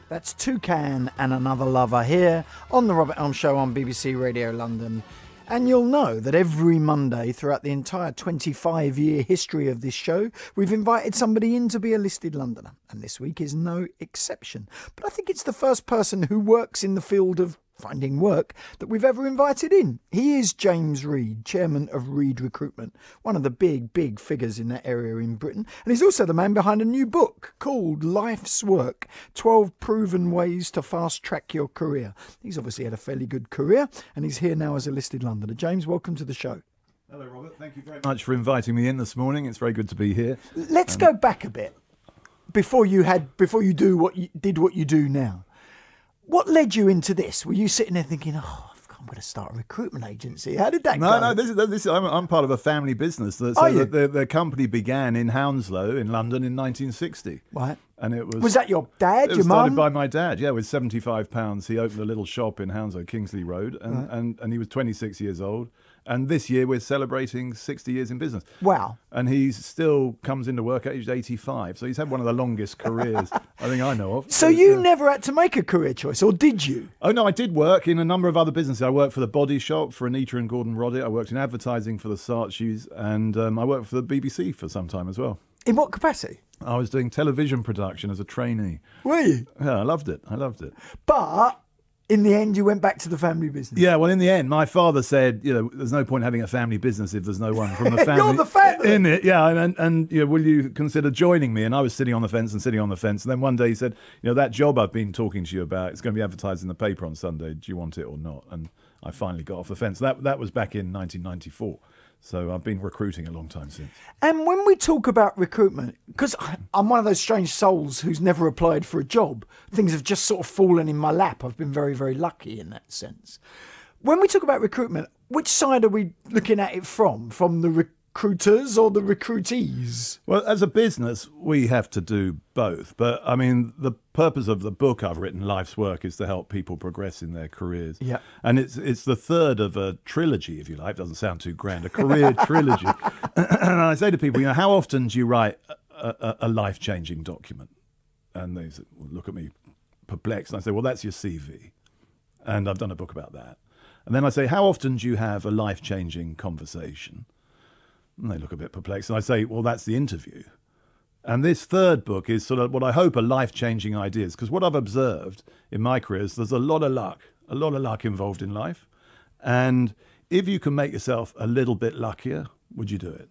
That's Toucan and Another Lover here on The Robert Elm Show on BBC Radio London. And you'll know that every Monday throughout the entire 25-year history of this show, we've invited somebody in to be a listed Londoner. And this week is no exception. But I think it's the first person who works in the field of finding work that we've ever invited in. He is James Reed, chairman of Reed Recruitment, one of the big figures in that area in Britain. And he's also the man behind a new book called Life's Work, 12 Proven Ways to Fast Track Your Career. He's obviously had a fairly good career and he's here now as a listed Londoner. James, welcome to the show. Hello, Robert. Thank you very much for inviting me in this morning. It's very good to be here. Let's go back a bit before you do what you do now. What led you into this? Were you sitting there thinking, "Oh, I'm going to start a recruitment agency"? How did that go? No. I'm part of a family business. So the company began in Hounslow in London in 1960. Right. And it was. Was that your dad? It was started by my dad. Yeah, with £75, he opened a little shop in Hounslow, Kingsley Road, and he was 26 years old. And this year we're celebrating 60 years in business. Wow. And he still comes into work at age 85. So he's had one of the longest careers I think I know of. So you never had to make a career choice, or did you? Oh, no, I did work in a number of other businesses. I worked for the Body Shop, for Anita and Gordon Rodditt. I worked in advertising for the Saatchis, and I worked for the BBC for some time as well. In what capacity? I was doing television production as a trainee. Were you? Yeah, I loved it. But in the end, you went back to the family business. Yeah, well, in the end, my father said, there's no point having a family business if there's no one from the family You're the family in it. Yeah, and will you consider joining me? And I was sitting on the fence. And then one day he said, that job I've been talking to you about, it's going to be advertised in the paper on Sunday. Do you want it or not? And I finally got off the fence. That was back in 1994. So I've been recruiting a long time since. And when we talk about recruitment, because I'm one of those strange souls who's never applied for a job, things have just sort of fallen in my lap. I've been very, very lucky in that sense. When we talk about recruitment, which side are we looking at it from? From the recruiters or the recruitees? Well, as a business, we have to do both. But, I mean, the purpose of the book I've written, Life's Work, is to help people progress in their careers. Yeah. And it's the third of a trilogy, if you like. It doesn't sound too grand, a career trilogy. And I say to people, how often do you write a life-changing document? And they look at me perplexed. And I say, well, that's your CV. And I've done a book about that. And then I say, how often do you have a life-changing conversation? And they look a bit perplexed. And I say, well, that's the interview. And this third book is sort of what I hope are life-changing ideas. Because what I've observed in my career is there's a lot of luck involved in life. And if you can make yourself a little bit luckier, would you do it?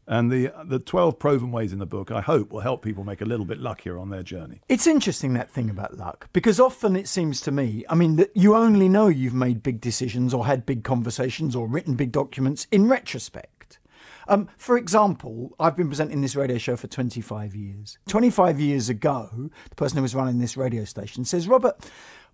And the 12 proven ways in the book, I hope, will help people make a little bit luckier on their journey. It's interesting, that thing about luck, because often it seems to me, that you only know you've made big decisions or had big conversations or written big documents in retrospect. For example, I've been presenting this radio show for 25 years. 25 years ago, the person who was running this radio station says, Robert,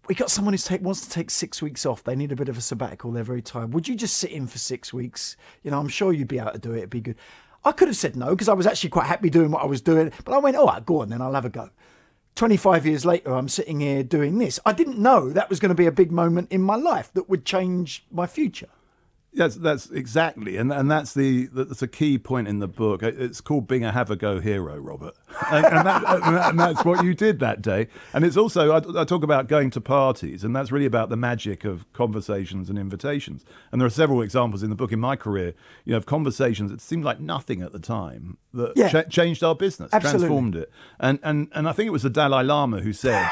we got someone who wants to take 6 weeks off. They need a bit of a sabbatical. They're very tired. Would you just sit in for 6 weeks? I'm sure you'd be able to do it. It'd be good. I could have said no, because I was actually quite happy doing what I was doing. But I went, all right, go on then, I'll have a go. 25 years later, I'm sitting here doing this. I didn't know that was going to be a big moment in my life that would change my future. Yes, that's exactly, and that's a key point in the book. It's called being a have-a-go hero, Robert, and that's what you did that day. And it's also, I talk about going to parties, and that's really about the magic of conversations and invitations. And there are several examples in the book in my career, of conversations that seemed like nothing at the time that changed our business, transformed it. And I think it was the Dalai Lama who said,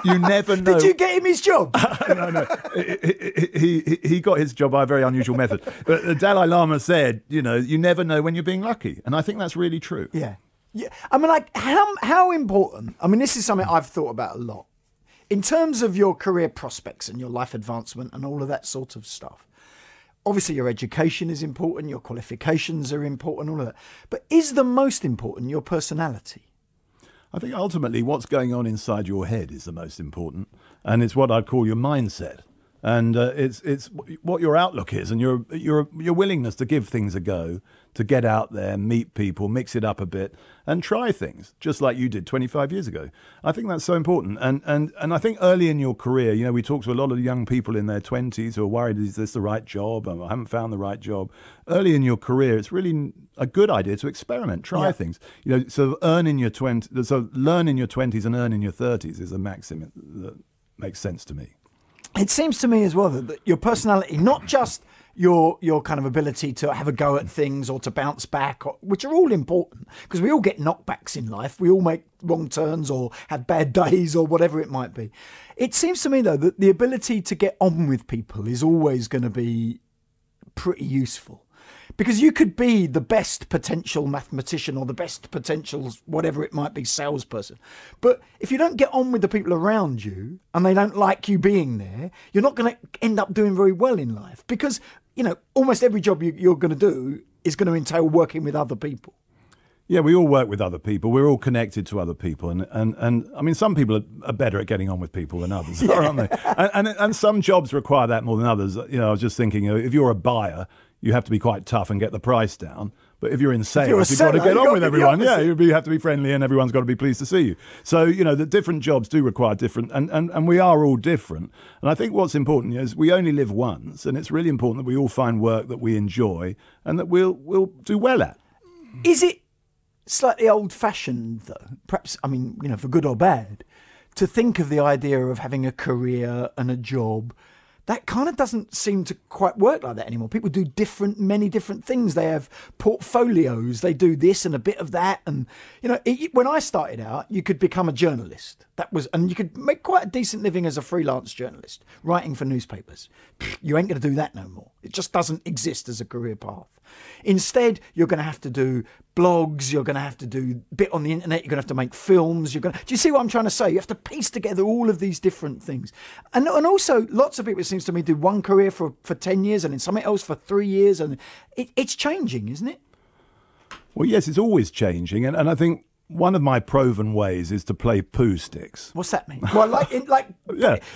"You never know." Did you get him his job? No. He got his job by a very unusual method. But the Dalai Lama said, you never know when you're being lucky. And I think that's really true. Yeah. How important, this is something I've thought about a lot. In terms of your career prospects and your life advancement and all of that sort of stuff, obviously your education is important, your qualifications are important, all of that. But is the most important your personality? I think ultimately what's going on inside your head is the most important. And it's what I'd call your mindset. And it's what your outlook is, and your willingness to give things a go, to get out there, meet people, mix it up a bit, and try things, just like you did 25 years ago. I think that's so important. And I think early in your career, you know, we talk to a lot of young people in their 20s who are worried, is this the right job? I haven't found the right job. Early in your career, it's really a good idea to experiment, try things. You know, so learn in your 20s and earn in your 30s is a maxim that makes sense to me. It seems to me as well that your personality, not just your kind of ability to have a go at things or to bounce back, which are all important, because we all get knockbacks in life. We all make wrong turns or have bad days or whatever it might be. It seems to me, though, that the ability to get on with people is always going to be pretty useful. Because you could be the best potential mathematician or the best potential, whatever it might be, salesperson. But if you don't get on with the people around you and they don't like you being there, you're not going to end up doing very well in life. Because, you know, almost every job you're going to do is going to entail working with other people. Yeah, we all work with other people. We're all connected to other people. And I mean, some people are better at getting on with people than others, aren't they? And some jobs require that more than others. You know, I was just thinking, you know, if you're a buyer, you have to be quite tough and get the price down. But if you're in sales, you've got to get on with everyone. Yeah, you have to be friendly and everyone's got to be pleased to see you. So, you know, the different jobs do require different, and we are all different. And I think what's important is we only live once, and it's really important that we all find work that we enjoy and that we'll do well at. Is it slightly old-fashioned, though, perhaps, I mean, you know, for good or bad, to think of the idea of having a career and a job? That kind of doesn't seem to quite work like that anymore. People do many different things. They have portfolios. They do this and a bit of that. And, you know, when I started out, you could become a journalist. And you could make quite a decent living as a freelance journalist, writing for newspapers. You ain't going to do that no more. It just doesn't exist as a career path. Instead, you're going to have to do blogs. You're going to have to do a bit on the internet. You're going to have to make films. Do you see what I'm trying to say? You have to piece together all of these different things. And also, lots of people, it seems to me, do one career for 10 years and then something else for 3 years. And it's changing, isn't it? Well, yes, it's always changing. And I think one of my proven ways is to play poo sticks. What's that mean? Well,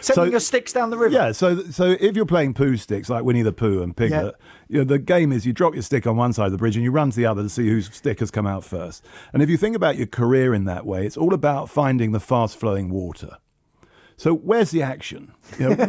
sending your sticks down the river. Yeah, so if you're playing poo sticks like Winnie the Pooh and Piglet, you know, the game is you drop your stick on one side of the bridge and you run to the other to see whose stick has come out first. And if you think about your career in that way, it's all about finding the fast-flowing water. So where's the action? You know,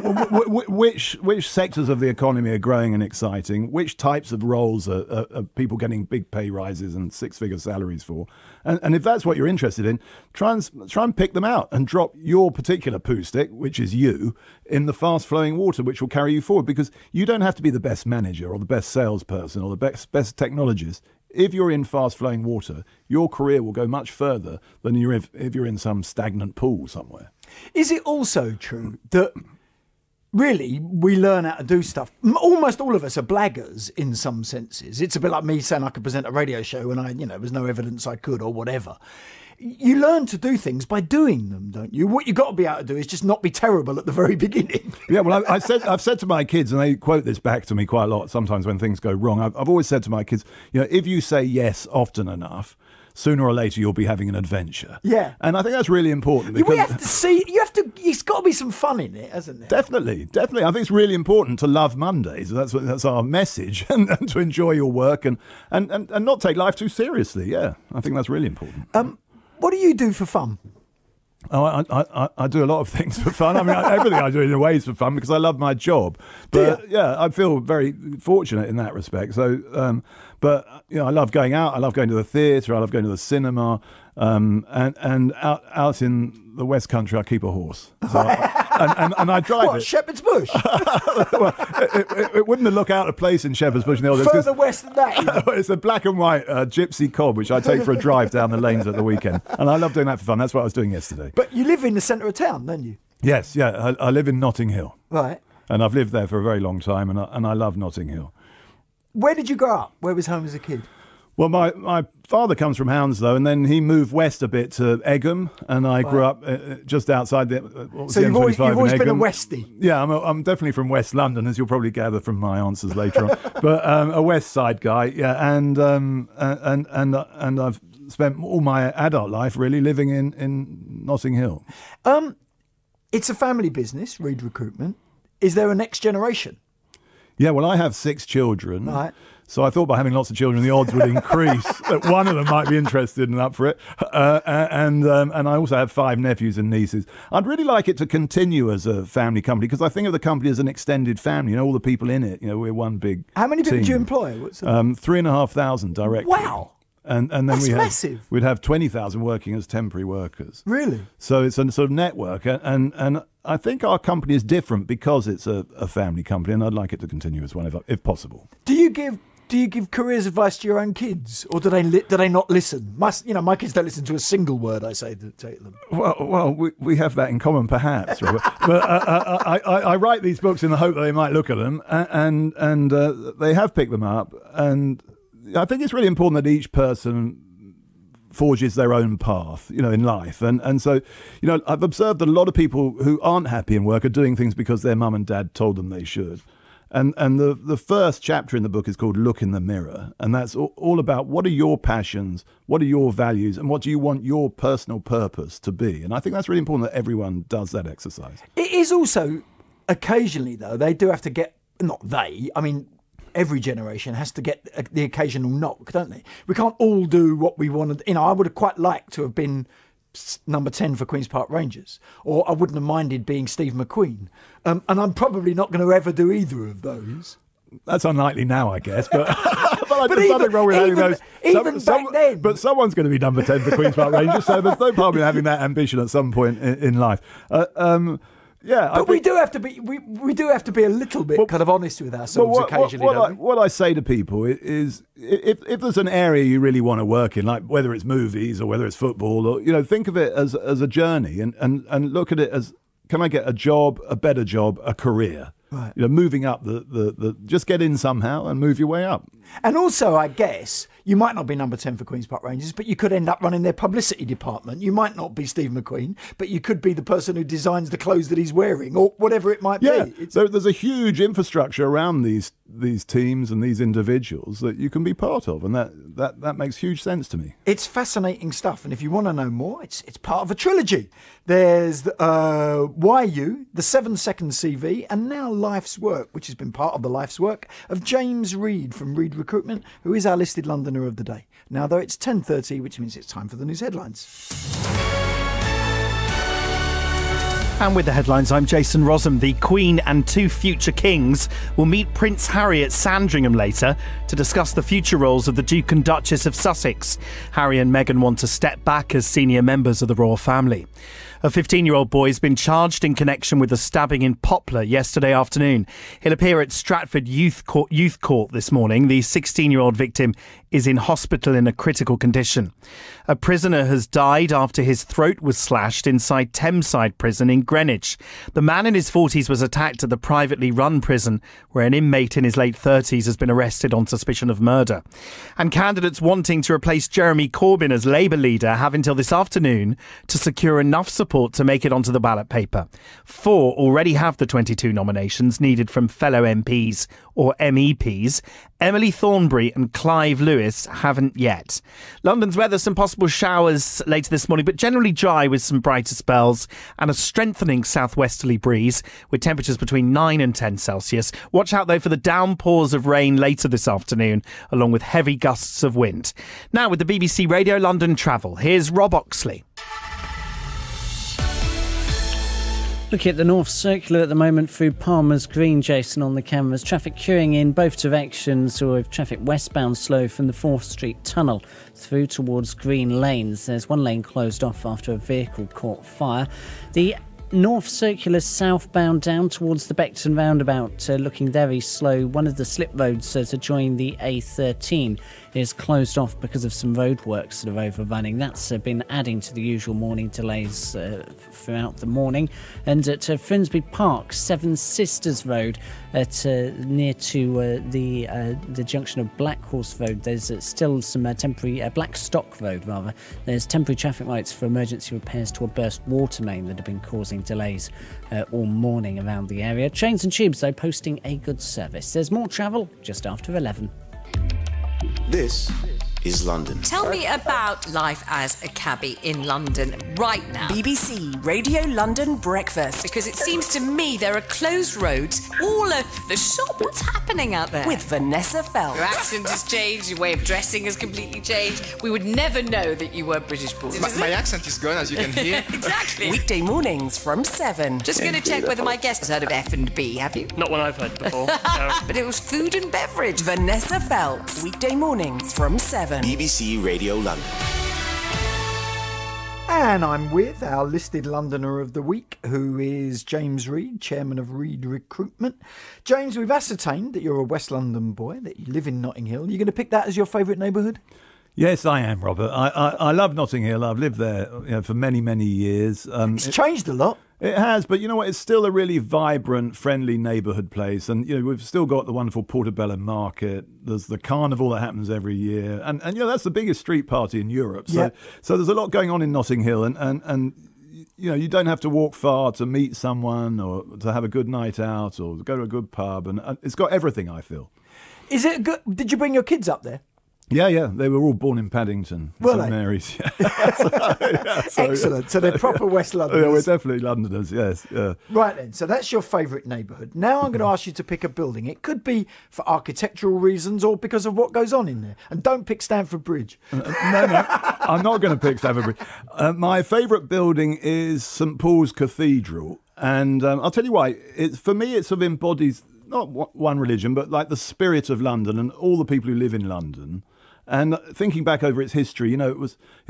which sectors of the economy are growing and exciting? Which types of roles are people getting big pay rises and six-figure salaries for? And if that's what you're interested in, try and pick them out and drop your particular poo stick, which is you, in the fast-flowing water, which will carry you forward. Because you don't have to be the best manager or the best salesperson or the best technologist. If you're in fast-flowing water, your career will go much further than if you're in some stagnant pool somewhere. Is it also true that really we learn how to do stuff? Almost all of us are blaggers in some senses. It's a bit like me saying I could present a radio show and there was no evidence I could or whatever. You learn to do things by doing them, don't you? What you've got to be able to do is just not be terrible at the very beginning. Yeah, well, I've said to my kids, and they quote this back to me quite a lot sometimes when things go wrong. I've always said to my kids, you know, if you say yes often enough, sooner or later you'll be having an adventure. Yeah. And I think that's really important. Because we have to see, it's got to be some fun in it, hasn't there? Definitely. I think it's really important to love Mondays. That's our message, and to enjoy your work and not take life too seriously. Yeah, I think that's really important. What do you do for fun? Oh, I do a lot of things for fun. I mean, everything I do in a way is for fun because I love my job. But yeah, I feel very fortunate in that respect. So, but you know, I love going out. I love going to the theatre. I love going to the cinema. And out in the West Country, I keep a horse. So and I drive it. Shepherd's Bush? Well, it wouldn't look out of place in Shepherd's Bush. Further west than that. It's a black and white gypsy cob, which I take for a drive down the lanes at the weekend. And I love doing that for fun. That's what I was doing yesterday. But you live in the centre of town, don't you? Yes, yeah. I live in Notting Hill. Right. And I've lived there for a very long time, and I love Notting Hill. Where did you grow up? Where was home as a kid? Well, my father comes from Hounslow, and then he moved west a bit to Egham, and I grew up just outside the. So you've always been a Westie. Yeah, I'm definitely from West London, as you'll probably gather from my answers later on. But a West Side guy, yeah, and I've spent all my adult life really living in Notting Hill. It's a family business, Reed Recruitment. is there a next generation? Yeah, well, I have 6 children. Right. So I thought by having lots of children, the odds would increase that one of them might be interested and up for it. And I also have 5 nephews and nieces. I'd really like it to continue as a family company because I think of the company as an extended family. You know, all the people in it. You know, we're one big How many people team. do you employ? 3,500 directly. Wow. And then That's massive. we'd have 20,000 working as temporary workers. Really? So it's a sort of network. And I think our company is different because it's a family company, and I'd like it to continue as one if possible. Do you give careers advice to your own kids, or do they not listen? My kids don't listen to a single word I say to them. Well, we have that in common, perhaps. Robert. But I write these books in the hope that they might look at them, and they have picked them up. And I think it's really important that each person forges their own path, in life. And so, I've observed a lot of people who aren't happy in work are doing things because their mum and dad told them they should. And the first chapter in the book is called Look in the Mirror. And that's all about what are your passions, what are your values, and what do you want your personal purpose to be? And I think that's really important that everyone does that exercise. It is also, occasionally, though, they do have to get, every generation has to get the occasional knock, don't they? We can't all do what we wanted. I would have quite liked to have been number 10 for Queen's Park Rangers, or I wouldn't have minded being Steve McQueen. And I'm probably not going to ever do either of those. That's unlikely now, I guess, but there's nothing wrong with having those. Even back then. But someone's going to be number 10 for Queen's Park Rangers, so there's no problem in having that ambition at some point in life. But we do have to be a little bit kind of honest with ourselves occasionally. What I say to people is, if there's an area you really want to work in, like whether it's movies or whether it's football, or think of it as a journey, and look at it as, can I get a job, a better job, a career? Right. Moving up the just get in somehow and move your way up. And also, I guess, you might not be number 10 for Queen's Park Rangers, but you could end up running their publicity department. You might not be Steve McQueen, but you could be the person who designs the clothes that he's wearing, or whatever it might be. So there's a huge infrastructure around these teams and these individuals that you can be part of, and that makes huge sense to me. It's fascinating stuff, and if you want to know more, it's part of a trilogy. There's Why You, the 7-second CV, and now Life's Work, which has been part of the Life's Work of James Reed from Reed Recruitment, who is our listed Londoner of the day. Now, though, it's 10:30, which means it's time for the news headlines. And with the headlines, I'm Jason Rossum. The Queen and 2 future kings will meet Prince Harry at Sandringham later to discuss the future roles of the Duke and Duchess of Sussex. Harry and Meghan want to step back as senior members of the royal family. A 15-year-old boy has been charged in connection with a stabbing in Poplar yesterday afternoon. He'll appear at Stratford Youth Court this morning. The 16-year-old victim is in hospital in a critical condition. A prisoner has died after his throat was slashed inside Thameside Prison in Greenwich. The man in his 40s was attacked at the privately run prison, where an inmate in his late 30s has been arrested on suspicion of murder. And candidates wanting to replace Jeremy Corbyn as Labour leader have until this afternoon to secure enough support to make it onto the ballot paper. 4 already have the 22 nominations needed from fellow MPs or MEPs. Emily Thornberry and Clive Lewis haven't yet. London's weather, some possible showers later this morning, but generally dry with some brighter spells and a strengthening southwesterly breeze with temperatures between 9 and 10 Celsius. Watch out, though, for the downpours of rain later this afternoon, along with heavy gusts of wind. Now, with the BBC Radio London travel, here's Rob Oxley. Looking at the North Circular at the moment through Palmer's Green, Jason, on the cameras. Traffic queuing in both directions, or with traffic westbound slow from the 4th Street Tunnel through towards Green Lanes. There's one lane closed off after a vehicle caught fire. The North Circular southbound down towards the Beckton roundabout, looking very slow. One of the slip roads to join the A13 is closed off because of some roadworks that are overrunning. That's been adding to the usual morning delays throughout the morning. And at Finsbury Park, Seven Sisters Road, near to the junction of Black Horse Road, there's still some temporary Blackstock Road rather. There's temporary traffic lights for emergency repairs to a burst water main that have been causing delays all morning around the area. Trains and tubes, though, posting a good service. There's more travel just after 11. This is London. Tell me about life as a cabbie in London right now. BBC Radio London Breakfast. Because it seems to me there are closed roads all over the shop. What's happening out there? With Vanessa Feltz. Your accent has changed, your way of dressing has completely changed. We would never know that you were British born. My accent is gone, as you can hear. Exactly. Weekday mornings from 7. Just going to check whether my guest has heard of F&B, have you? Not one I've heard before. No. But it was food and beverage. Vanessa Feltz. Weekday mornings from 7. BBC Radio London. And I'm with our listed Londoner of the week, who is James Reed, chairman of Reed Recruitment. James, we've ascertained that you're a West London boy, that you live in Notting Hill. You're going to pick that as your favourite neighbourhood? Yes, I am, Robert. I love Notting Hill. I've lived there for many, many years. It's changed a lot. It has, but you know what? It's still a really vibrant, friendly neighbourhood place. And, we've still got the wonderful Portobello Market. There's the carnival that happens every year. And that's the biggest street party in Europe. So there's a lot going on in Notting Hill. And you don't have to walk far to meet someone or to have a good night out or go to a good pub. And it's got everything, I feel. Is it good? Did you bring your kids up there? Yeah, they were all born in Paddington, St Mary's. Excellent. So they're proper West Londoners. Yeah, we're definitely Londoners, yes. Yeah. Right then, so that's your favourite neighbourhood. Now I'm going to ask you to pick a building. It could be for architectural reasons or because of what goes on in there. And don't pick Stamford Bridge. No, I'm not going to pick Stamford Bridge. My favourite building is St Paul's Cathedral. And I'll tell you why. For me, it sort of embodies not one religion, but like the spirit of London and all the people who live in London. And thinking back over its history, it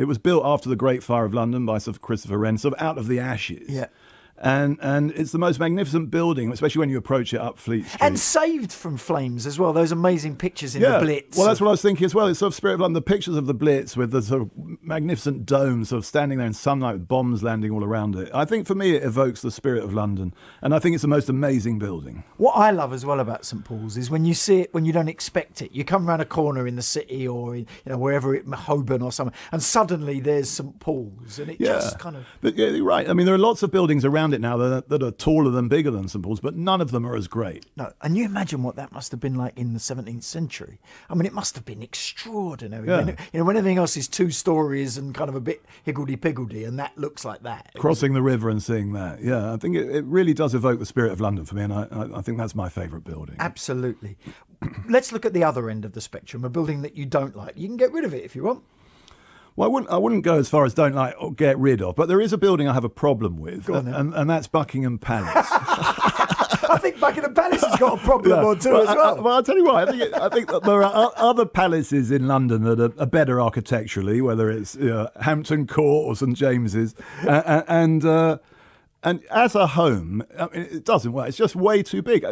was built after the Great Fire of London by Sir Christopher Wren, sort of out of the ashes. Yeah. And it's the most magnificent building, especially when you approach it up Fleet Street. And saved from flames as well, those amazing pictures in the Blitz. Well, that's what I was thinking as well. It's sort of spirit of London, the pictures of the Blitz with the sort of magnificent dome sort of standing there in sunlight with bombs landing all around it. I think for me it evokes the spirit of London, and I think it's the most amazing building. What I love as well about St Paul's is when you see it when you don't expect it. You come around a corner in the city or in, wherever Holborn or somewhere, and suddenly there's St Paul's, and it just kind of... But yeah, you're right. I mean, there are lots of buildings around it now that are taller than bigger than St Paul's, but none of them are as great. No, and you imagine what that must have been like in the 17th century. I mean, it must have been extraordinary. Yeah. When everything else is 2 stories and kind of a bit higgledy-piggledy, and that looks like that. Crossing the river and seeing that. Yeah, I think it really does evoke the spirit of London for me, and I think that's my favourite building. Absolutely. Let's look at the other end of the spectrum, a building that you don't like. You can get rid of it if you want. Well, I wouldn't go as far as don't like or get rid of, but there is a building I have a problem with, and that's Buckingham Palace. I think Buckingham Palace has got a problem or two as well. Well, I'll tell you what, I think that there are other palaces in London that are better architecturally, whether it's Hampton Court or St James's, and as a home, I mean, it doesn't work. It's just way too big.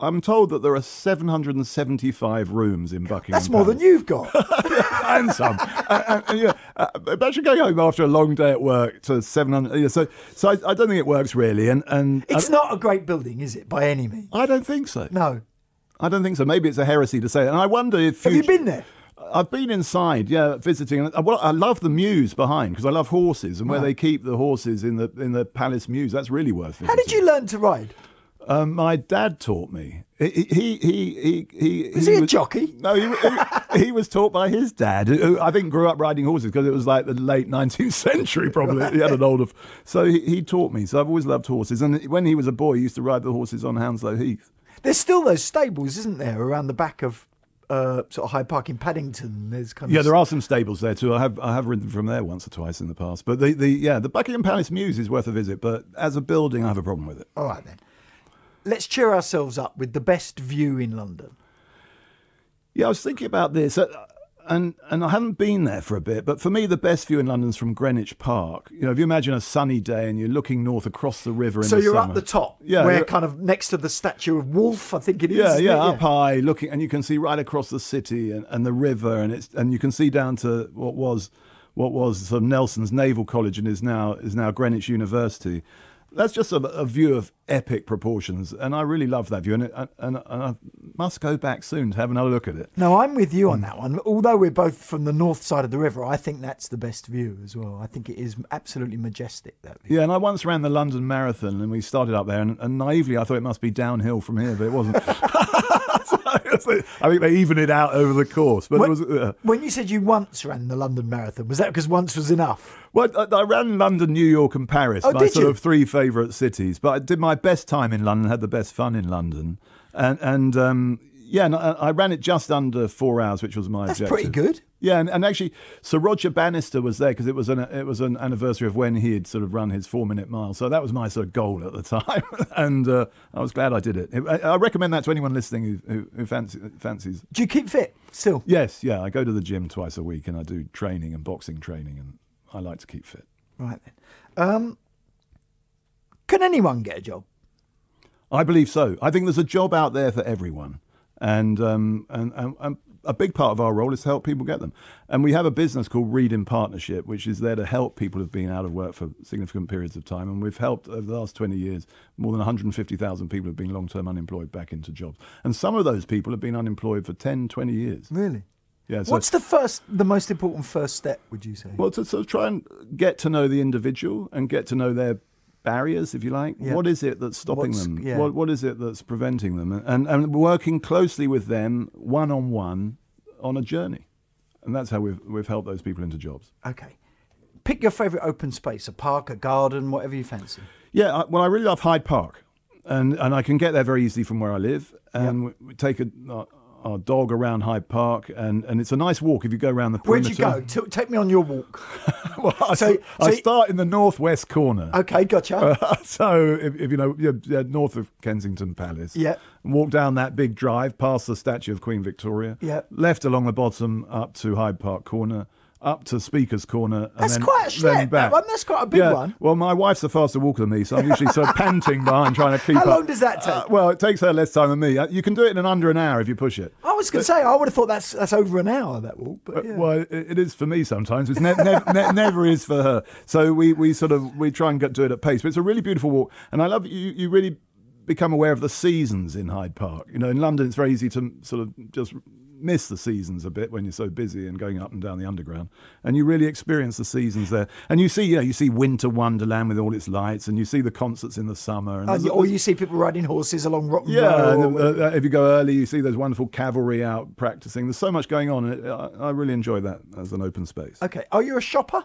I'm told that there are 775 rooms in Buckingham That's more Palace. than you've got. And some. Imagine going home after a long day at work to 700. So I don't think it works really. And it's not a great building, is it, by any means? I don't think so. No. I don't think so. Maybe it's a heresy to say it. And I wonder if... Have you been there? I've been inside, visiting. Well, I love the mews behind because I love horses and where they keep the horses in the palace mews. That's really worth visiting. How did you learn to ride? My dad taught me. Was he a jockey? No, he was taught by his dad, who I think grew up riding horses because it was like the late 19th century probably. He had an older... So he taught me. So I've always loved horses. And when he was a boy, he used to ride the horses on Hounslow Heath. There's still those stables, isn't there, around the back of sort of Hyde Park in Paddington? There's kind of... there are some stables there too. I have ridden from there once or twice in the past. But the Buckingham Palace Mews is worth a visit. But as a building, I have a problem with it. All right then. Let's cheer ourselves up with the best view in London. Yeah, I was thinking about this, and I haven't been there for a bit, but for me, the best view in London's from Greenwich Park. If you imagine a sunny day and you're looking north across the river in the summer. So you're up the top, where kind of next to the statue of Wolfe, I think it is. Yeah, up high, looking, and you can see right across the city and the river, and you can see down to what was sort of Nelson's Naval College and is now Greenwich University. That's just a view of epic proportions, and I really love that view, and I must go back soon to have another look at it. No, I'm with you on that one. Although we're both from the north side of the river, I think that's the best view as well. I think it is absolutely majestic, that view. Yeah, and I once ran the London Marathon, and we started up there, and naively I thought it must be downhill from here, but it wasn't. I think they even it out over the course. But when you said you once ran the London Marathon, was that because once was enough? Well, I ran London, New York and Paris, my did sort you? of 3 favourite cities. But I did my best time in London, had the best fun in London. And I ran it just under 4 hours, which was my objective. That's pretty good. Yeah, and actually, Sir Roger Bannister was there because it was an anniversary of when he had sort of run his 4-minute mile. So that was my sort of goal at the time, and I was glad I did it. I recommend that to anyone listening who fancies. Do you keep fit still? Yes, yeah. I go to the gym twice a week, and I do training and boxing training, and I like to keep fit. Right then. Can anyone get a job? I believe so. I think there's a job out there for everyone, and a big part of our role is to help people get them. And we have a business called Reed in Partnership, which is there to help people who've been out of work for significant periods of time. And we've helped over the last 20 years, more than 150,000 people have been long-term unemployed back into jobs. And some of those people have been unemployed for 10, 20 years. Really? Yeah. So, what's the most important first step, would you say? Well, to sort of try and get to know the individual and get to know their barriers, if you like. Yeah. What is it that's stopping them? Yeah. What is it that's preventing them? And working closely with them one-on-one on a journey. And that's how we've helped those people into jobs. Okay. Pick your favourite open space, a park, a garden, whatever you fancy. Yeah, I really love Hyde Park. And I can get there very easily from where I live. And we take our dog around Hyde Park, and it's a nice walk if you go around the perimeter. Where'd you go? Take me on your walk. Well, I start in the northwest corner. Okay, gotcha. So if you know, north of Kensington Palace. Yeah. Walk down that big drive past the statue of Queen Victoria. Yeah. Left along the bottom up to Hyde Park Corner. Up to Speaker's Corner. That's and quite a schlep, that one. That's quite a big one. Well, my wife's a faster walker than me, so I'm usually sort of panting behind trying to keep up. How long does that take? Well, it takes her less time than me. You can do it in under an hour if you push it. I was going to say, I would have thought that's over an hour, that walk. But yeah. Well, it is for me sometimes. It's never is for her. So we try and do it at pace. But it's a really beautiful walk. And I love you really become aware of the seasons in Hyde Park. You know, in London, it's very easy to sort of just miss the seasons a bit when you're so busy and going up and down the underground, and you really experience the seasons there. And you see Winter Wonderland with all its lights, and you see the concerts in the summer, or you see people riding horses along Rock Road. Yeah, and if you go early, you see those wonderful cavalry out practicing. There's so much going on, and I really enjoy that as an open space. Okay, are you a shopper?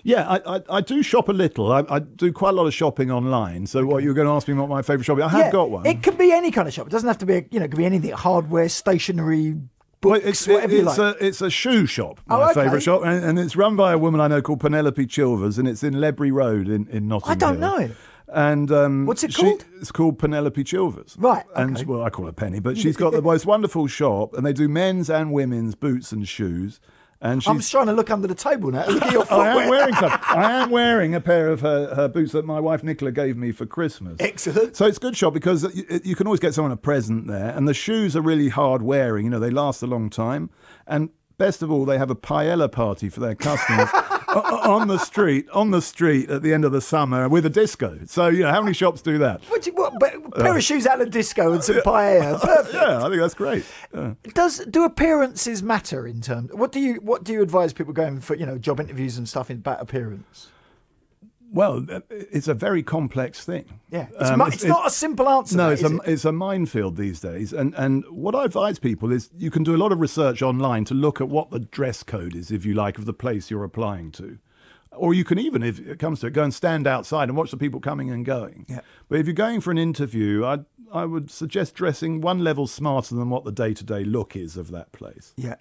Yeah, I do shop a little. I do quite a lot of shopping online. So what you're going to ask me what my favourite shopping? I have got one. It could be any kind of shop. It doesn't have to be, it could be anything, hardware, stationery, books, whatever you like. It's a shoe shop, my favourite shop. And it's run by a woman I know called Penelope Chilvers, and it's in Ledbury Road in Notting I don't Hill. know it. And what's it called? It's called Penelope Chilvers. Right. Okay. And I call her Penny, but she's got the most wonderful shop, and they do men's and women's boots and shoes. And I'm just trying to look under the table now. Look at your footwear. I am wearing a pair of her boots that my wife Nicola gave me for Christmas. Excellent. So it's a good shop because you can always get someone a present there, and the shoes are really hard wearing. You know, they last a long time. And best of all, they have a paella party for their customers on the street at the end of the summer with a disco. So, how many shops do that? A pair of shoes out of disco and some paella. Perfect. Yeah, I think that's great. Yeah. Do appearances matter in terms? What do you advise people going for job interviews and stuff about appearance? Well, it's a very complex thing. Yeah, it's not a simple answer. No, it's a minefield these days. And what I advise people is you can do a lot of research online to look at what the dress code is, if you like, of the place you're applying to. Or you can even, if it comes to it, go and stand outside and watch the people coming and going. Yeah. But if you're going for an interview, I would suggest dressing one level smarter than what the day-to-day look is of that place. Yeah.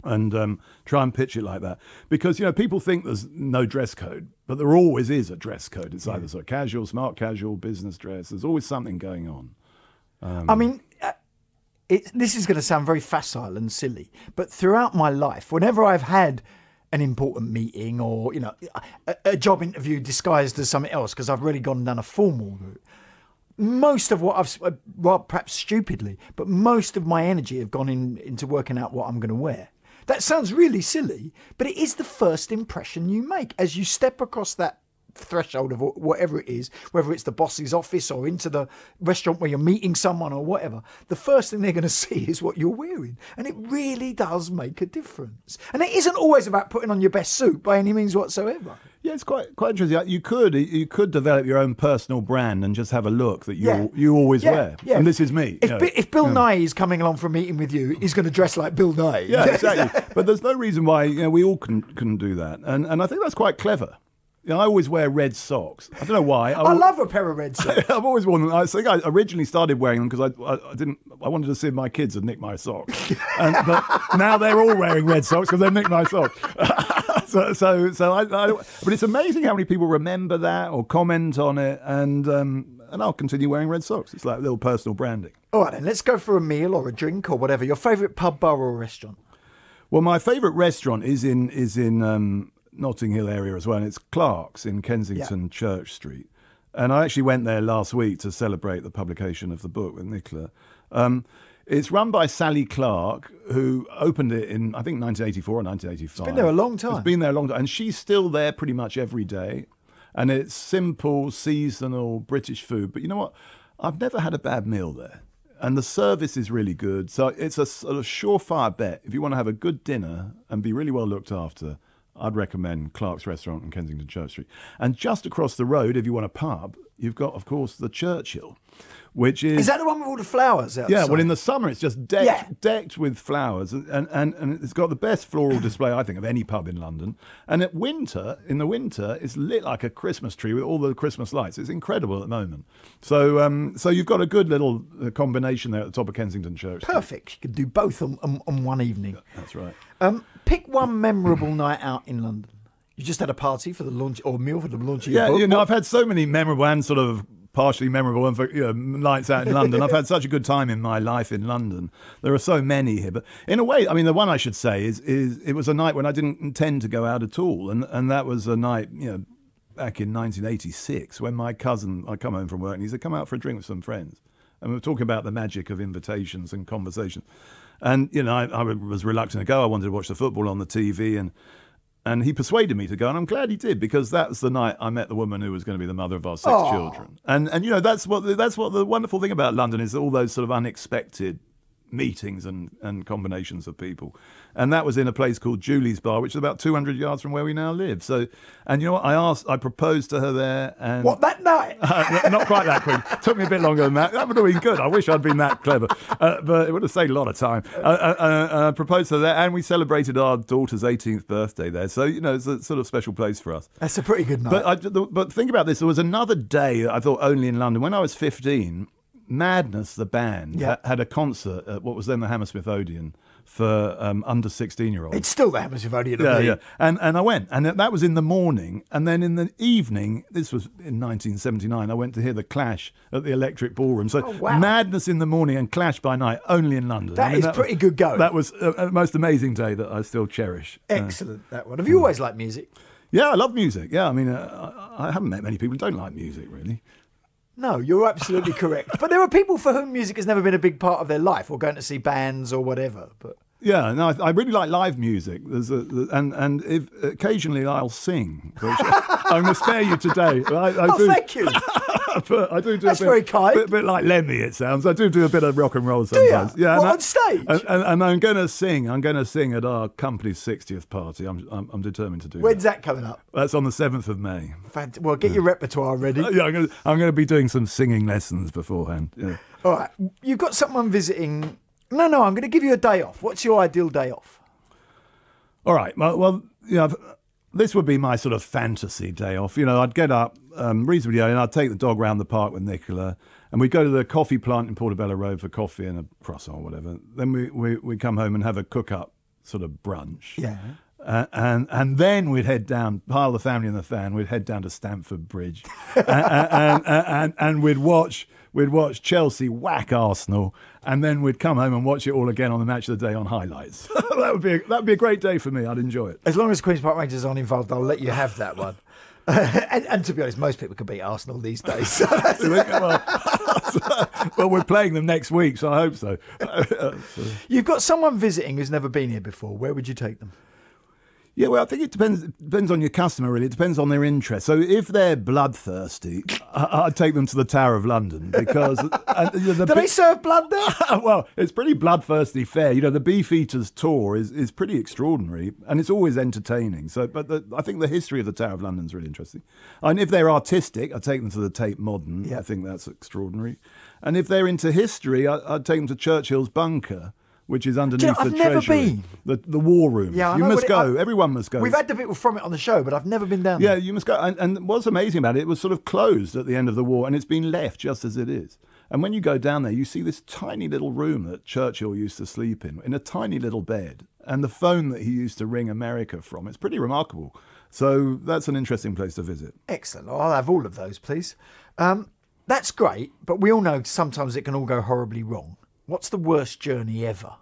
And try and pitch it like that. Because, people think there's no dress code, but there always is a dress code. It's either sort of casual, smart casual, business dress. There's always something going on. This is going to sound very facile and silly, but throughout my life, whenever I've had an important meeting or, a job interview disguised as something else, because I've really gone down a formal route, most of what perhaps stupidly, but most of my energy have gone into working out what I'm going to wear. That sounds really silly, but it is the first impression you make as you step across that threshold of whatever it is, whether it's the boss's office or into the restaurant where you're meeting someone or whatever, the first thing they're going to see is what you're wearing. And it really does make a difference. And it isn't always about putting on your best suit by any means whatsoever. Yeah, it's quite interesting. You could develop your own personal brand and just have a look that you always wear. Yeah. And this is me. If Bill Nye is coming along for a meeting with you, he's going to dress like Bill Nye. Yeah, exactly. But there's no reason why we all couldn't do that. And I think that's quite clever. I always wear red socks. I don't know why. I love a pair of red socks. I've always worn them. I think I originally started wearing them because I wanted to see if my kids had nicked my socks. But now they're all wearing red socks because they've nicked my socks. But it's amazing how many people remember that or comment on it, and I'll continue wearing red socks. It's like a little personal branding. All right, then let's go for a meal or a drink or whatever. Your favourite pub, bar, or restaurant? Well, my favourite restaurant is in Notting Hill area as well, and it's Clark's in Kensington Church Street. And I actually went there last week to celebrate the publication of the book with Nicola. It's run by Sally Clark, who opened it in, I think, 1984 or 1985. It's been there a long time. It's been there a long time. And she's still there pretty much every day. And it's simple, seasonal British food. But you know what? I've never had a bad meal there. And the service is really good. So it's a sort of surefire bet. If you want to have a good dinner and be really well looked after, I'd recommend Clark's Restaurant in Kensington Church Street. And just across the road, if you want a pub, you've got, of course, the Churchill, which is... Is that the one with all the flowers outside? Yeah, well, in the summer, it's just decked with flowers. And it's got the best floral display, I think, of any pub in London. And in the winter, it's lit like a Christmas tree with all the Christmas lights. It's incredible at the moment. So you've got a good little combination there at the top of Kensington Church Street. Perfect. You could do both on one evening. That's right. Pick one memorable night out in London. You just had a party for the launch or meal for the launch of your book. I've had so many memorable and sort of partially memorable and nights out in London. I've had such a good time in my life in London. There are so many here, but in a way, I mean, the one I should say is it was a night when I didn't intend to go out at all, and that was a night, back in 1986 when my cousin, I come home from work and he said, come out for a drink with some friends, and we were talking about the magic of invitations and conversation. And, I was reluctant to go. I wanted to watch the football on the TV, and he persuaded me to go, and I'm glad he did, because that's the night I met the woman who was going to be the mother of our 6 children. And that's what the wonderful thing about London is, all those sort of unexpected meetings and combinations of people. And that was in a place called Julie's Bar, which is about 200 yards from where we now live. So, and you know what? I proposed to her there. And what, that night? Not quite that quick. Took me a bit longer than that. That would have been good. I wish I'd been that clever. But it would have saved a lot of time. I proposed to her there, and we celebrated our daughter's 18th birthday there. So, it's a sort of special place for us. That's a pretty good night. But think about this. There was another day, I thought, only in London. When I was 15... Madness, the band, had a concert at what was then the Hammersmith Odeon for under 16-year-olds. It's still the Hammersmith Odeon. Yeah. And I went, and that was in the morning, and then in the evening, this was in 1979, I went to hear the Clash at the Electric Ballroom. So Madness in the morning and Clash by night, only in London. That is pretty good going. That was the most amazing day that I still cherish. Excellent, that one. Have you always liked music? Yeah, I love music. Yeah, I mean, I haven't met many people who don't like music, really. No, you're absolutely correct. But there are people for whom music has never been a big part of their life, or going to see bands or whatever. But yeah, no, I really like live music. And if occasionally I'll sing, which I'm going to spare you today. Thank you. But I do That's a bit, very kind. Bit like Lemmy, it sounds. I do a bit of rock and roll sometimes. Do you? Yeah, on stage? And I'm going to sing. I'm going to sing at our company's 60th party. I'm determined to do. When's that coming up? That's on the 7th of May. Well, get your repertoire ready. Yeah, I'm going to be doing some singing lessons beforehand. Yeah. All right, you've got someone visiting. No, I'm going to give you a day off. What's your ideal day off? All right. Well, this would be my sort of fantasy day off. I'd get up reasonably early and I'd take the dog round the park with Nicola, and we'd go to the coffee plant in Portobello Road for coffee and a croissant or whatever. Then we come home and have a cook-up sort of brunch. Yeah. And then we'd head down, pile the family in the van, we'd head down to Stamford Bridge and we'd watch Chelsea whack Arsenal, and then we'd come home and watch it all again on the Match of the Day on highlights. That would be a great day for me. I'd enjoy it. As long as Queen's Park Rangers aren't involved, I'll let you have that one. And to be honest, most people can beat Arsenal these days. Well, we're playing them next week, so I hope so. You've got someone visiting who's never been here before. Where would you take them? Yeah, well, I think it depends on your customer, really. It depends on their interest. So if they're bloodthirsty, I'd take them to the Tower of London because... Do they serve blood there? Well, it's pretty bloodthirsty fare. The Beefeaters tour is pretty extraordinary and it's always entertaining. So, I think the history of the Tower of London is really interesting. And if they're artistic, I'd take them to the Tate Modern. Yeah. I think that's extraordinary. And if they're into history, I'd take them to Churchill's Bunker, which is underneath the Treasury. The War Room. Yeah, you must go. Everyone must go. We've had the people from it on the show, but I've never been down there. Yeah, you must go. And what's amazing about it, it was sort of closed at the end of the war, and it's been left just as it is. And when you go down there, you see this tiny little room that Churchill used to sleep in a tiny little bed, and the phone that he used to ring America from. It's pretty remarkable. So that's an interesting place to visit. Excellent. I'll have all of those, please. That's great, but we all know sometimes it can all go horribly wrong. What's the worst journey ever?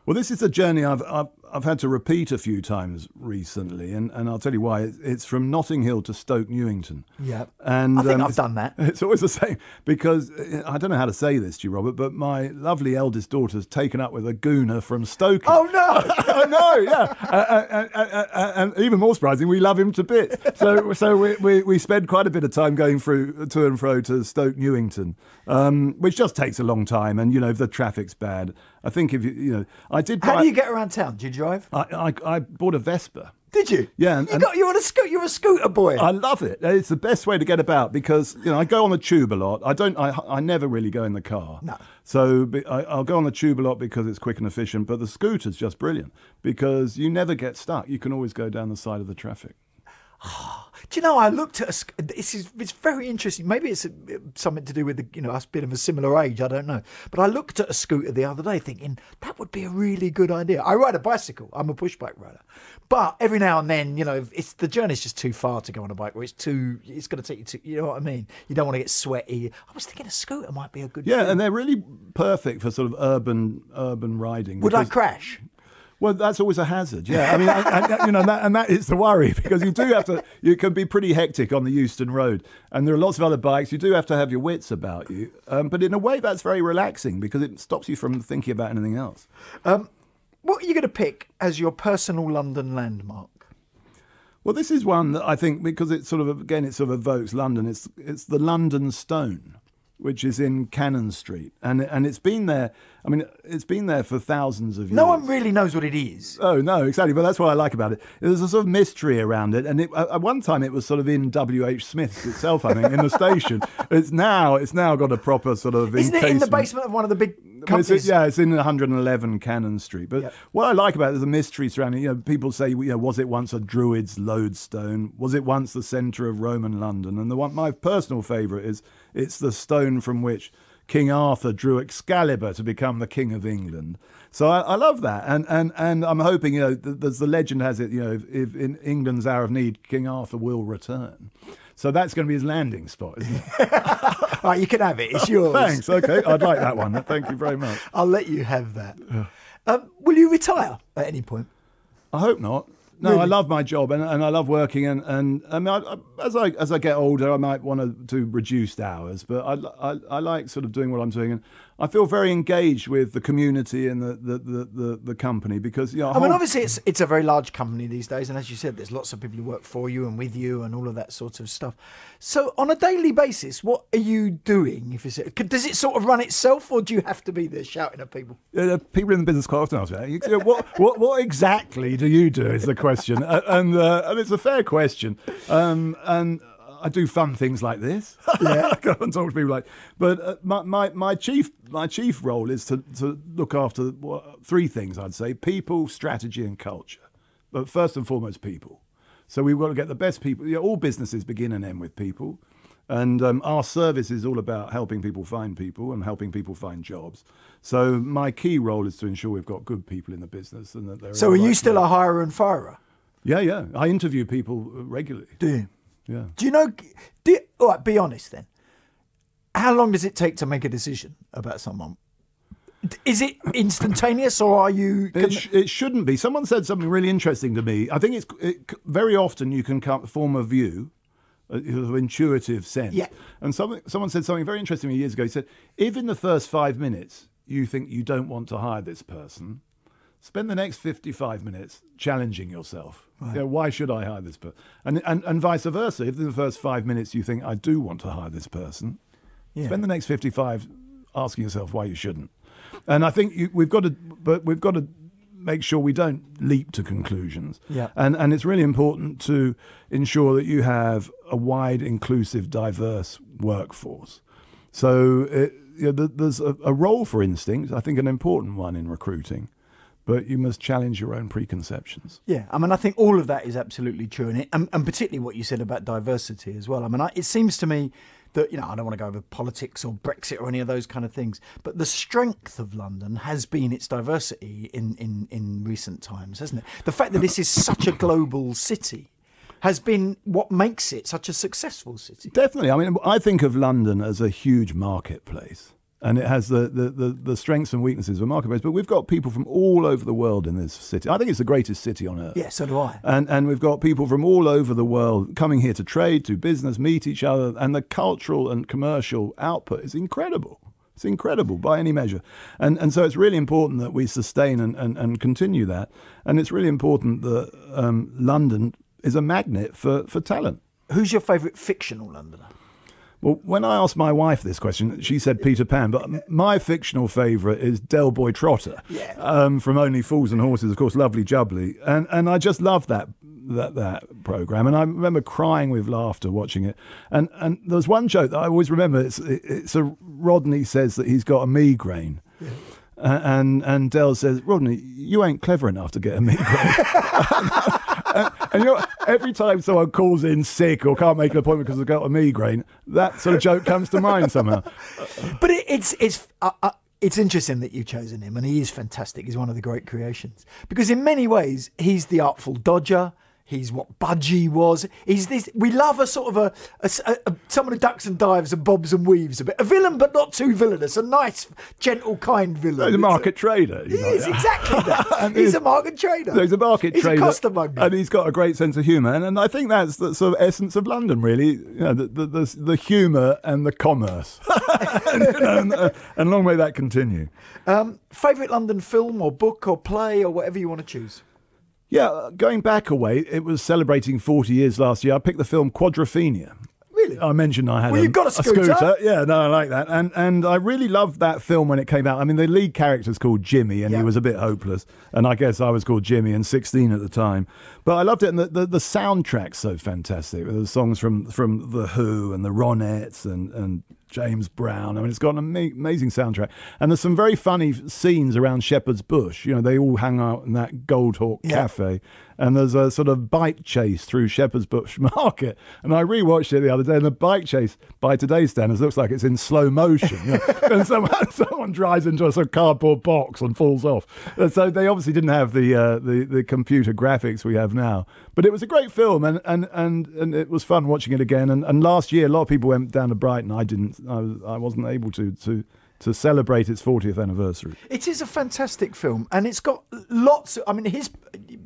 Well, this is a journey I've had to repeat a few times recently, and I'll tell you why. It's from Notting Hill to Stoke Newington. Yeah, and I think I've done that. It's always the same because I don't know how to say this to you, Robert, but my lovely eldest daughter's taken up with a gooner from Stoke. Oh no! I know, yeah. And even more surprising, we love him to bits. So we spend quite a bit of time going through to and fro to Stoke Newington, which just takes a long time, and if the traffic's bad. I think if I did. How do you get around town? Do you drive? I bought a Vespa. Did you? Yeah. You're on a scooter. You're a scooter boy. I love it. It's the best way to get about because I go on the tube a lot. I never really go in the car. No. So I'll go on the tube a lot because it's quick and efficient. But the scooter's just brilliant because you never get stuck. You can always go down the side of the traffic. Do you know, I looked at it's very interesting. Maybe it's something to do with us being of a similar age. I don't know. But I looked at a scooter the other day thinking that would be a really good idea. I ride a bicycle. I'm a push bike rider. But every now and then, the journey's just too far to go on a bike where it's going to take you to, you know what I mean? You don't want to get sweaty. I was thinking a scooter might be a good thing. And they're really perfect for sort of urban riding. Would I crash? Well, that's always a hazard, yeah. I mean, and that is the worry because you can be pretty hectic on the Euston Road, and there are lots of other bikes. You do have to have your wits about you, but in a way, that's very relaxing because it stops you from thinking about anything else. What are you going to pick as your personal London landmark? Well, this is one that I think because it sort of evokes London. It's the London Stone, which is in Cannon Street, and it's been there. I mean, it's been there for thousands of years. No one really knows what it is. Oh no, exactly. But that's what I like about it. There's a sort of mystery around it, and at one time it was sort of in W.H. Smith's itself. I think in the station. It's now got a proper sort of. Isn't it in the basement of one of the big companies? It's in 111 Cannon Street. But what I like about it is the mystery surrounding. People say, was it once a Druid's lodestone? Was it once the centre of Roman London? And my personal favourite is it's the stone from which King Arthur drew Excalibur to become the King of England. So I love that, and I'm hoping the legend has it. If in England's hour of need, King Arthur will return. So that's going to be his landing spot, isn't it? All right, you can have it. It's yours. Thanks. Okay, I'd like that one. Thank you very much. I'll let you have that. Will you retire at any point? I hope not. No, really? I love my job and I love working and I mean, as I get older, I might want to do reduced hours, but I like sort of doing what I'm doing, and I feel very engaged with the community and the company because I mean, obviously it's a very large company these days, and as you said, there's lots of people who work for you and with you and all of that sort of stuff. So on a daily basis, what are you doing? Does it sort of run itself, or do you have to be there shouting at people? People in the business quite often ask me, what exactly do you do? Is the question, and it's a fair question, and I do fun things like this. Yeah, I go and talk to people but my chief role is to look after three things, I'd say: people, strategy, and culture. But first and foremost, people. So we've got to get the best people. All businesses begin and end with people. And our service is all about helping people and helping people find jobs. So my key role is to ensure we've got good people in the business. And that they're so are you still a hirer and firer? Yeah. I interview people regularly. Do you? Yeah. Do you know... all right, be honest then. How long does it take to make a decision about someone? Is it instantaneous, or are you... It shouldn't be. Someone said something really interesting to me. I think very often you can form a view, an intuitive sense. Yeah. And someone said something very interesting to me years ago. He said, if in the first 5 minutes you think you don't want to hire this person, spend the next 55 minutes challenging yourself. Right. Why should I hire this person? And vice versa. If in the first 5 minutes you think, I do want to hire this person, spend the next 55 asking yourself why you shouldn't. And I think we've got to make sure we don't leap to conclusions. Yeah. And it's really important to ensure that you have a wide, inclusive, diverse workforce. So there's a role for instinct, I think an important one in recruiting, but you must challenge your own preconceptions. Yeah, I mean, I think all of that is absolutely true, and particularly what you said about diversity as well. I mean, it seems to me that, I don't want to go over politics or Brexit or any of those kind of things, but the strength of London has been its diversity in recent times, hasn't it? The fact that this is such a global city has been what makes it such a successful city. Definitely. I mean, I think of London as a huge marketplace, and it has the strengths and weaknesses of a marketplace, but we've got people from all over the world in this city. I think it's the greatest city on earth. Yeah, so do I. And we've got people from all over the world coming here to trade, do business, meet each other, and the cultural and commercial output is incredible. It's incredible by any measure. And so it's really important that we sustain and continue that. And it's really important that London is a magnet for talent. Who's your favourite fictional Londoner? Well, when I asked my wife this question, she said Peter Pan, but my fictional favourite is Del Boy Trotter, from Only Fools and Horses, of course, Lovely Jubbly. And I just love that programme. And I remember crying with laughter watching it. And there's one joke that I always remember. It's Rodney says that he's got a migraine. Yeah. And Del says, Rodney, you ain't clever enough to get a migraine. And every time someone calls in sick or can't make an appointment because they've got a migraine, that sort of joke comes to mind somehow. But it's interesting that you've chosen him, and he is fantastic. He's one of the great creations. Because in many ways, he's the Artful Dodger. He's what Budgie was. He's this. We love a sort of someone who ducks and dives and bobs and weaves a bit. A villain, but not too villainous. A nice, gentle, kind villain. He's a market trader. He is exactly that. He's a market trader. So he's a market trader. He's a costermonger, and he's got a great sense of humour. And I think that's the sort of essence of London, really. The humour and the commerce. and long may that continue. Favourite London film or book or play or whatever you want to choose. Yeah, going back a way, it was celebrating 40 years last year. I picked the film Quadrophenia. Really? I mentioned I had you've got a scooter. Yeah, no, I like that. And I really loved that film when it came out. I mean, the lead character's called Jimmy, and he was a bit hopeless. And I guess I was called Jimmy and 16 at the time. But I loved it, and the soundtrack's so fantastic. The songs from The Who and the Ronettes and James Brown. I mean, it's got an amazing soundtrack. And there's some very funny scenes around Shepherd's Bush. They all hang out in that Goldhawk cafe. And there's a sort of bike chase through Shepherd's Bush Market. And I rewatched it the other day, and the bike chase, by today's standards, looks like it's in slow motion. And someone drives into a sort of cardboard box and falls off. And so they obviously didn't have the computer graphics we have now. But it was a great film, and it was fun watching it again. And last year, a lot of people went down to Brighton. I didn't. I wasn't able to celebrate its 40th anniversary. It is a fantastic film, and it's got lots of, I mean,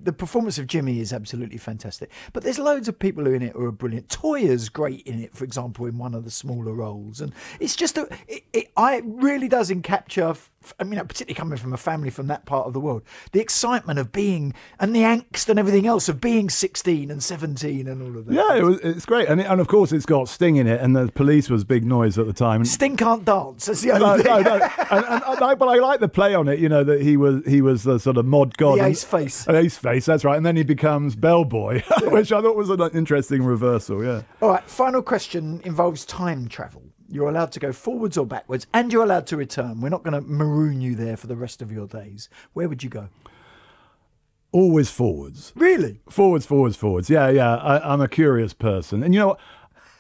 the performance of Jimmy is absolutely fantastic, but there's loads of people who are in it who are brilliant. Toya's great in it, for example, in one of the smaller roles, and it's just it really does capture, I mean, particularly coming from a family from that part of the world, the excitement of being, and the angst and everything else of being 16 and 17 and all of that. Yeah, it's great, and of course it's got Sting in it, and the Police was big noise at the time. Sting can't dance. That's the only thing. No. But I like the play on it. That he was the sort of mod god. The ace face. Ace face. That's right. And then he becomes bellboy, which I thought was an interesting reversal. Yeah. All right. Final question involves time travel. You're allowed to go forwards or backwards, and you're allowed to return. We're not going to maroon you there for the rest of your days. Where would you go? Always forwards. Really? Forwards. Yeah. I'm a curious person, and you know what?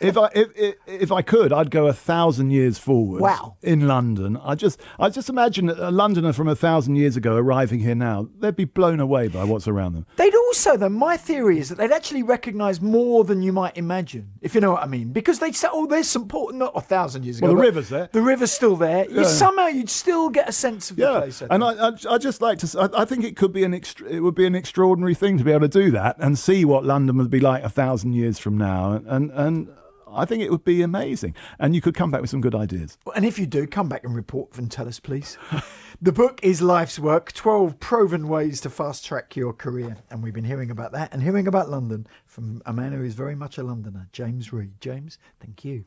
If I could, I'd go 1,000 years forward. Wow. In London. I just imagine a Londoner from 1,000 years ago arriving here now. They'd be blown away by what's around them. They'd also, though, my theory is that they'd actually recognise more than you might imagine, if you know what I mean. Because they'd say, oh, there's some port, not 1,000 years ago. Well, the river's there. The river's still there. Yeah. Somehow you'd still get a sense of the place. And I just like to. I think it would be an extraordinary thing to be able to do that and see what London would be like 1,000 years from now. And I think it would be amazing. And you could come back with some good ideas. And if you do, come back and report and tell us, please. The book is Life's Work, 12 proven ways to fast-track your career. And we've been hearing about that and hearing about London from a man who is very much a Londoner, James Reed. James, thank you.